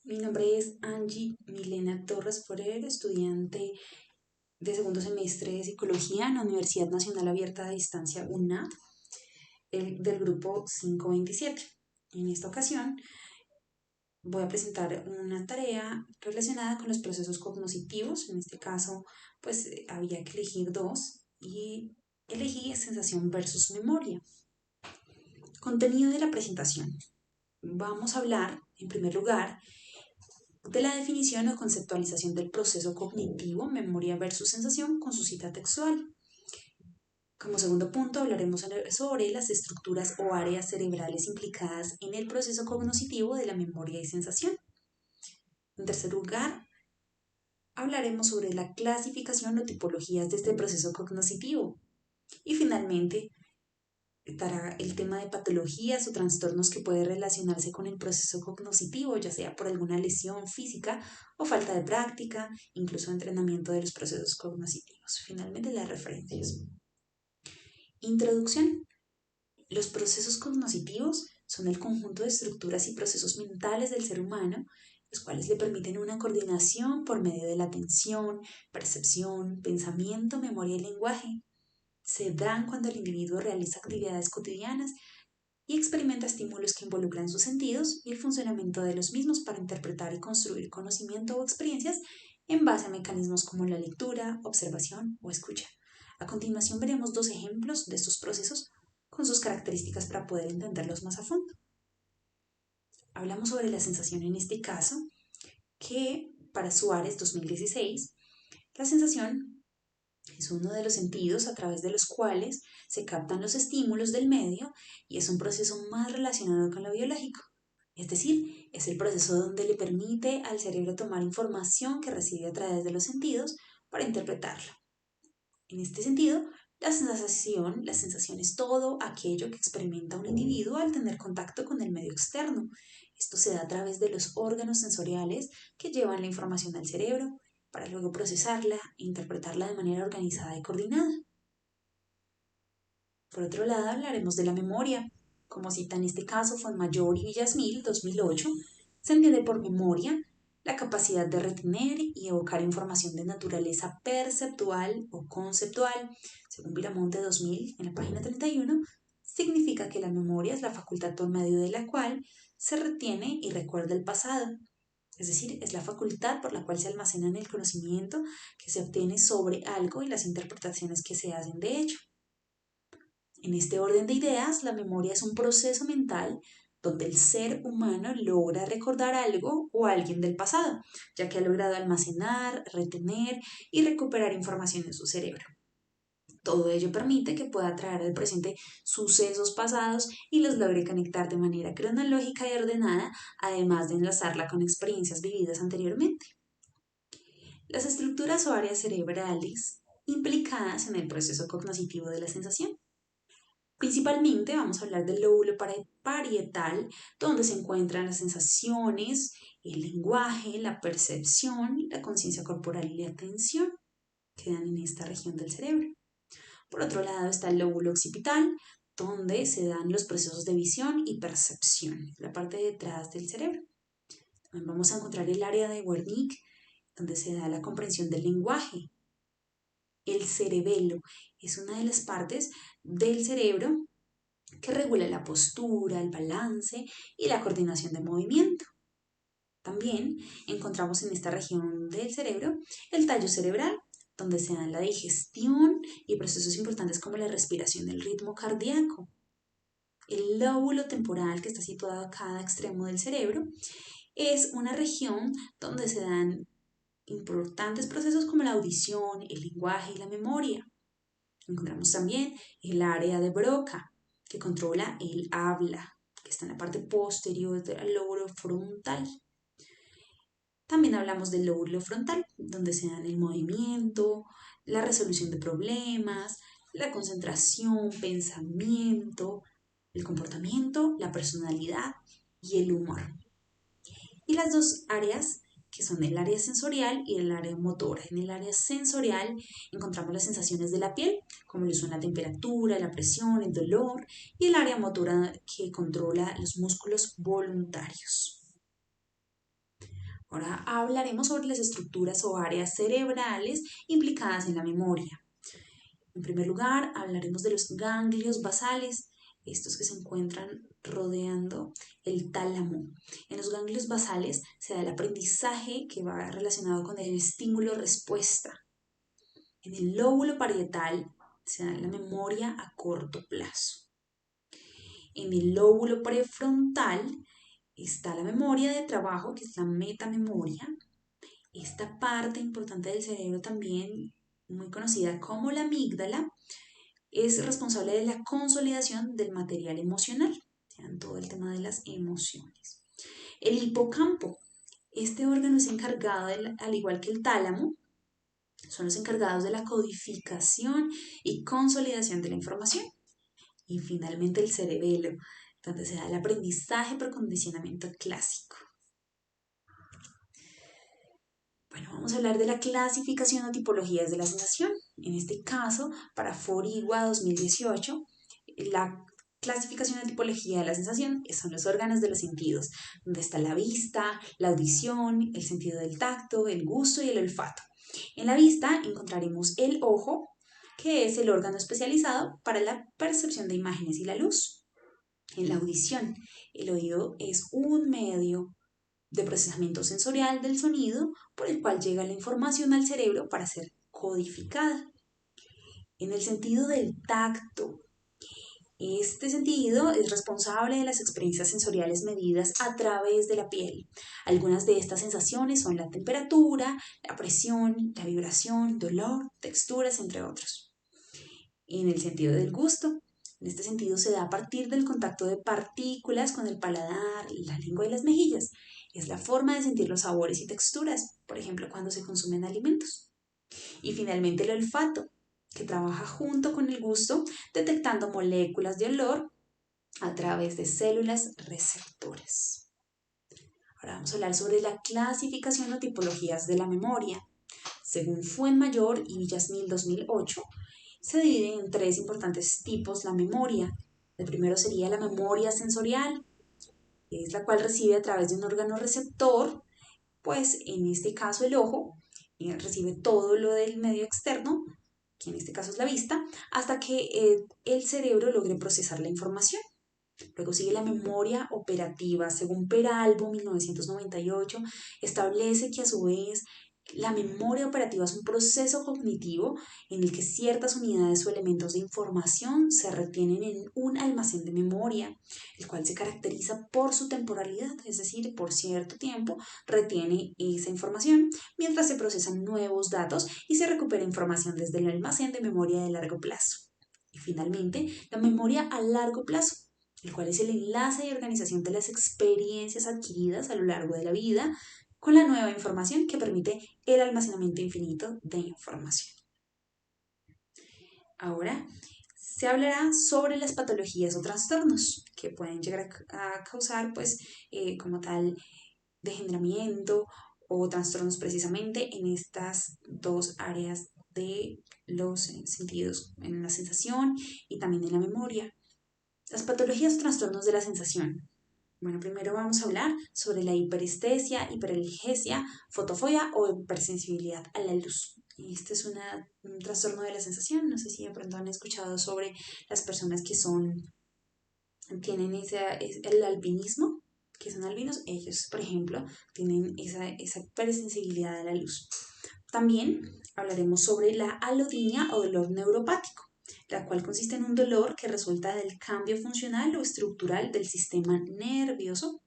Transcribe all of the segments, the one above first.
Mi nombre es Angie Milena Torres Forero, estudiante de segundo semestre de Psicología en la Universidad Nacional Abierta de Distancia UNAD, del grupo 527. En esta ocasión voy a presentar una tarea relacionada con los procesos cognitivos. En este caso, había que elegir dos y elegí sensación versus memoria. Contenido de la presentación. Vamos a hablar, en primer lugar, de la definición o conceptualización del proceso cognitivo, memoria versus sensación, con su cita textual. Como segundo punto, hablaremos sobre las estructuras o áreas cerebrales implicadas en el proceso cognitivo de la memoria y sensación. En tercer lugar, hablaremos sobre la clasificación o tipologías de este proceso cognitivo. Y finalmente, estará el tema de patologías o trastornos que puede relacionarse con el proceso cognitivo, ya sea por alguna lesión física o falta de práctica, incluso entrenamiento de los procesos cognitivos. Finalmente, las referencias. Introducción. Los procesos cognitivos son el conjunto de estructuras y procesos mentales del ser humano, los cuales le permiten una coordinación por medio de la atención, percepción, pensamiento, memoria y lenguaje. Se dan cuando el individuo realiza actividades cotidianas y experimenta estímulos que involucran sus sentidos y el funcionamiento de los mismos para interpretar y construir conocimiento o experiencias en base a mecanismos como la lectura, observación o escucha. A continuación veremos dos ejemplos de estos procesos con sus características para poder entenderlos más a fondo. Hablamos sobre la sensación en este caso, que para Suárez 2016, la sensación es uno de los sentidos a través de los cuales se captan los estímulos del medio y es un proceso más relacionado con lo biológico. Es decir, es el proceso donde le permite al cerebro tomar información que recibe a través de los sentidos para interpretarla. En este sentido, la sensación es todo aquello que experimenta un individuo al tener contacto con el medio externo. Esto se da a través de los órganos sensoriales que llevan la información al cerebro para luego procesarla e interpretarla de manera organizada y coordinada. Por otro lado, hablaremos de la memoria. Como cita en este caso Fuenmayor y Villasmil, 2008, se entiende por memoria la capacidad de retener y evocar información de naturaleza perceptual o conceptual. Según Viramonte 2000, en la página 31, significa que la memoria es la facultad por medio de la cual se retiene y recuerda el pasado. Es decir, es la facultad por la cual se almacena el conocimiento que se obtiene sobre algo y las interpretaciones que se hacen de ello. En este orden de ideas, la memoria es un proceso mental donde el ser humano logra recordar algo o a alguien del pasado, ya que ha logrado almacenar, retener y recuperar información en su cerebro. Todo ello permite que pueda traer al presente sucesos pasados y los logre conectar de manera cronológica y ordenada, además de enlazarla con experiencias vividas anteriormente. Las estructuras o áreas cerebrales implicadas en el proceso cognitivo de la sensación. Principalmente vamos a hablar del lóbulo parietal, donde se encuentran las sensaciones, el lenguaje, la percepción, la conciencia corporal y la atención, que dan en esta región del cerebro. Por otro lado está el lóbulo occipital, donde se dan los procesos de visión y percepción, la parte de detrás del cerebro. También vamos a encontrar el área de Wernicke, donde se da la comprensión del lenguaje. El cerebelo es una de las partes del cerebro que regula la postura, el balance y la coordinación de movimiento. También encontramos en esta región del cerebro el tallo cerebral, donde se dan la digestión y procesos importantes como la respiración y el ritmo cardíaco. El lóbulo temporal, que está situado a cada extremo del cerebro, es una región donde se dan importantes procesos como la audición, el lenguaje y la memoria. Encontramos también el área de Broca, que controla el habla, que está en la parte posterior del lóbulo frontal. También hablamos del lóbulo frontal, donde se dan el movimiento, la resolución de problemas, la concentración, pensamiento, el comportamiento, la personalidad y el humor. Y las dos áreas que son el área sensorial y el área motora. En el área sensorial encontramos las sensaciones de la piel, como lo son la temperatura, la presión, el dolor, y el área motora que controla los músculos voluntarios. Ahora hablaremos sobre las estructuras o áreas cerebrales implicadas en la memoria. En primer lugar, hablaremos de los ganglios basales, estos que se encuentran rodeando el tálamo. En los ganglios basales se da el aprendizaje que va relacionado con el estímulo-respuesta. En el lóbulo parietal se da la memoria a corto plazo. En el lóbulo prefrontal está la memoria de trabajo, que es la metamemoria. Esta parte importante del cerebro también, muy conocida como la amígdala, es responsable de la consolidación del material emocional, o sea, en todo el tema de las emociones. El hipocampo, este órgano es encargado, al igual que el tálamo, son los encargados de la codificación y consolidación de la información. Y finalmente el cerebelo, donde se da el aprendizaje por condicionamiento clásico. Bueno, vamos a hablar de la clasificación o tipologías de la sensación. En este caso, para Forigua 2018, la clasificación o tipología de la sensación son los órganos de los sentidos, donde está la vista, la audición, el sentido del tacto, el gusto y el olfato. En la vista encontraremos el ojo, que es el órgano especializado para la percepción de imágenes y la luz. En la audición, el oído es un medio de procesamiento sensorial del sonido por el cual llega la información al cerebro para ser codificada. En el sentido del tacto, este sentido es responsable de las experiencias sensoriales medidas a través de la piel. Algunas de estas sensaciones son la temperatura, la presión, la vibración, dolor, texturas, entre otros. En el sentido del gusto, en este sentido se da a partir del contacto de partículas con el paladar, la lengua y las mejillas. Es la forma de sentir los sabores y texturas, por ejemplo, cuando se consumen alimentos. Y finalmente el olfato, que trabaja junto con el gusto, detectando moléculas de olor a través de células receptoras. Ahora vamos a hablar sobre la clasificación o tipologías de la memoria. Según Fuenmayor y Villasmil 2008, se divide en tres importantes tipos la memoria. El primero sería la memoria sensorial, es la cual recibe a través de un órgano receptor, pues en este caso el ojo recibe todo lo del medio externo, que en este caso es la vista, hasta que el cerebro logre procesar la información. Luego sigue la memoria operativa. Según Peralbo, 1998, establece que a su vez la memoria operativa es un proceso cognitivo en el que ciertas unidades o elementos de información se retienen en un almacén de memoria, el cual se caracteriza por su temporalidad, es decir, por cierto tiempo retiene esa información mientras se procesan nuevos datos y se recupera información desde el almacén de memoria de largo plazo. Y finalmente, la memoria a largo plazo, el cual es el enlace y organización de las experiencias adquiridas a lo largo de la vida con la nueva información que permite el almacenamiento infinito de información. Ahora se hablará sobre las patologías o trastornos que pueden llegar a causar, pues, como tal, degeneramiento o trastornos precisamente en estas dos áreas de los sentidos, en la sensación y también en la memoria. Las patologías o trastornos de la sensación. Bueno, primero vamos a hablar sobre la hiperestesia, hiperalgesia, fotofobia o hipersensibilidad a la luz. Este es un trastorno de la sensación. No sé si de pronto han escuchado sobre las personas que tienen el albinismo, que son albinos. Ellos, por ejemplo, tienen esa hipersensibilidad a la luz. También hablaremos sobre la alodinia o dolor neuropático, la cual consiste en un dolor que resulta del cambio funcional o estructural del sistema nervioso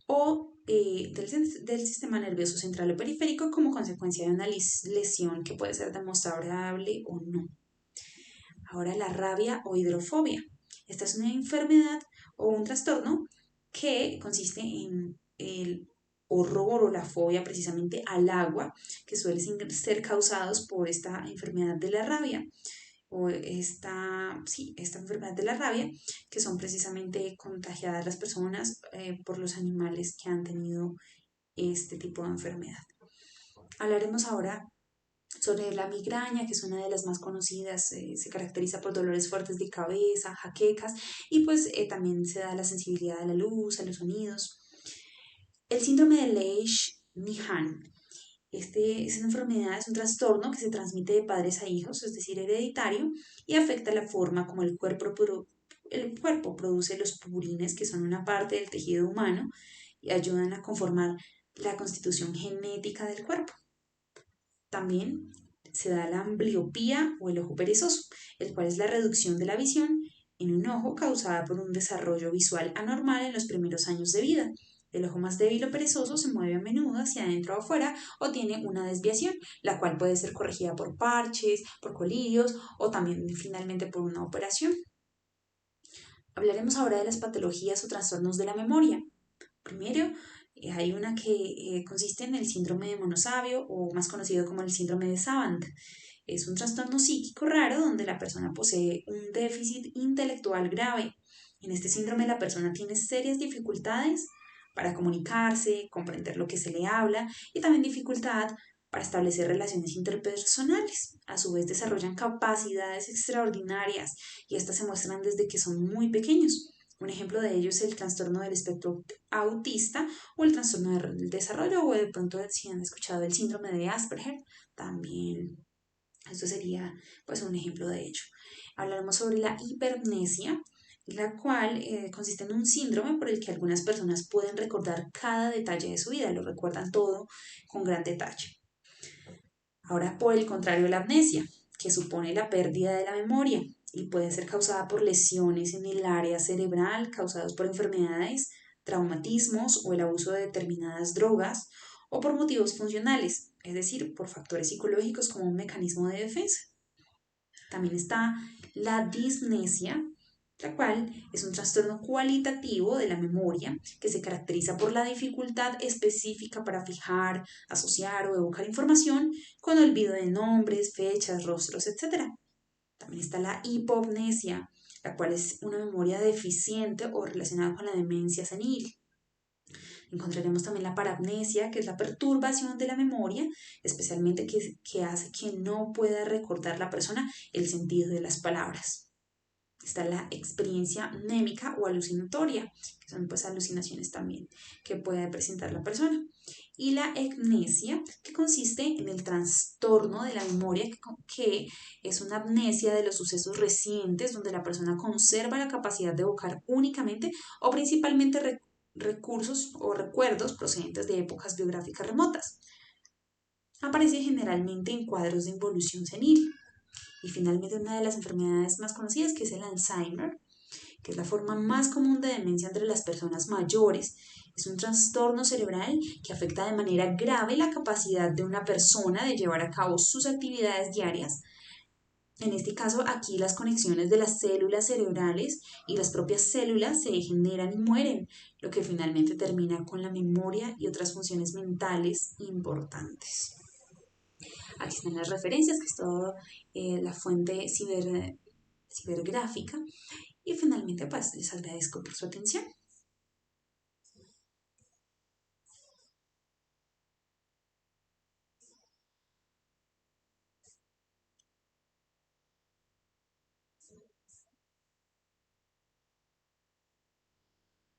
o del sistema nervioso central o periférico como consecuencia de una lesión que puede ser demostrable o no. Ahora la rabia o hidrofobia. Esta es una enfermedad o un trastorno que consiste en el horror o la fobia precisamente al agua, que suele ser causados por esta enfermedad de la rabia o esta enfermedad de la rabia, que son precisamente contagiadas las personas por los animales que han tenido este tipo de enfermedad. Hablaremos ahora sobre la migraña, que es una de las más conocidas, se caracteriza por dolores fuertes de cabeza, jaquecas y pues también se da la sensibilidad a la luz, a los sonidos. El síndrome de Leigh NIHAN. Es una enfermedad, es un trastorno que se transmite de padres a hijos, es decir, hereditario, y afecta la forma como el cuerpo produce los purines, que son una parte del tejido humano y ayudan a conformar la constitución genética del cuerpo. También se da la ambliopía o el ojo perezoso, el cual es la reducción de la visión en un ojo causada por un desarrollo visual anormal en los primeros años de vida. El ojo más débil o perezoso se mueve a menudo hacia adentro o afuera o tiene una desviación, la cual puede ser corregida por parches, por colirios o también finalmente por una operación. Hablaremos ahora de las patologías o trastornos de la memoria. Primero, hay una que consiste en el síndrome de monosabio o más conocido como el síndrome de Savant. Es un trastorno psíquico raro donde la persona posee un déficit intelectual grave. En este síndrome la persona tiene serias dificultades para comunicarse, comprender lo que se le habla y también dificultad para establecer relaciones interpersonales. A su vez desarrollan capacidades extraordinarias y estas se muestran desde que son muy pequeños. Un ejemplo de ello es el trastorno del espectro autista o el trastorno del desarrollo o de pronto si han escuchado el síndrome de Asperger, también esto sería pues un ejemplo de ello. Hablaremos sobre la hipermnesia, la cual consiste en un síndrome por el que algunas personas pueden recordar cada detalle de su vida, lo recuerdan todo con gran detalle. Ahora, por el contrario, la amnesia, que supone la pérdida de la memoria y puede ser causada por lesiones en el área cerebral causadas por enfermedades, traumatismos o el abuso de determinadas drogas o por motivos funcionales, es decir, por factores psicológicos como un mecanismo de defensa. También está la disnesia, la cual es un trastorno cualitativo de la memoria que se caracteriza por la dificultad específica para fijar, asociar o evocar información con olvido de nombres, fechas, rostros, etc. También está la hipomnesia, la cual es una memoria deficiente o relacionada con la demencia senil. Encontraremos también la parapnesia, que es la perturbación de la memoria, especialmente que hace que no pueda recordar la persona el sentido de las palabras. Está la experiencia mnémica o alucinatoria, que son pues alucinaciones también que puede presentar la persona. Y la ecnesia, que consiste en el trastorno de la memoria, que es una amnesia de los sucesos recientes, donde la persona conserva la capacidad de evocar únicamente o principalmente recursos o recuerdos procedentes de épocas biográficas remotas. Aparece generalmente en cuadros de involución senil. Y finalmente una de las enfermedades más conocidas, que es el Alzheimer, que es la forma más común de demencia entre las personas mayores. Es un trastorno cerebral que afecta de manera grave la capacidad de una persona de llevar a cabo sus actividades diarias. En este caso, aquí las conexiones de las células cerebrales y las propias células se degeneran y mueren, lo que finalmente termina con la memoria y otras funciones mentales importantes. Aquí están las referencias, que es toda la fuente cibergráfica. Y finalmente, pues les agradezco por su atención.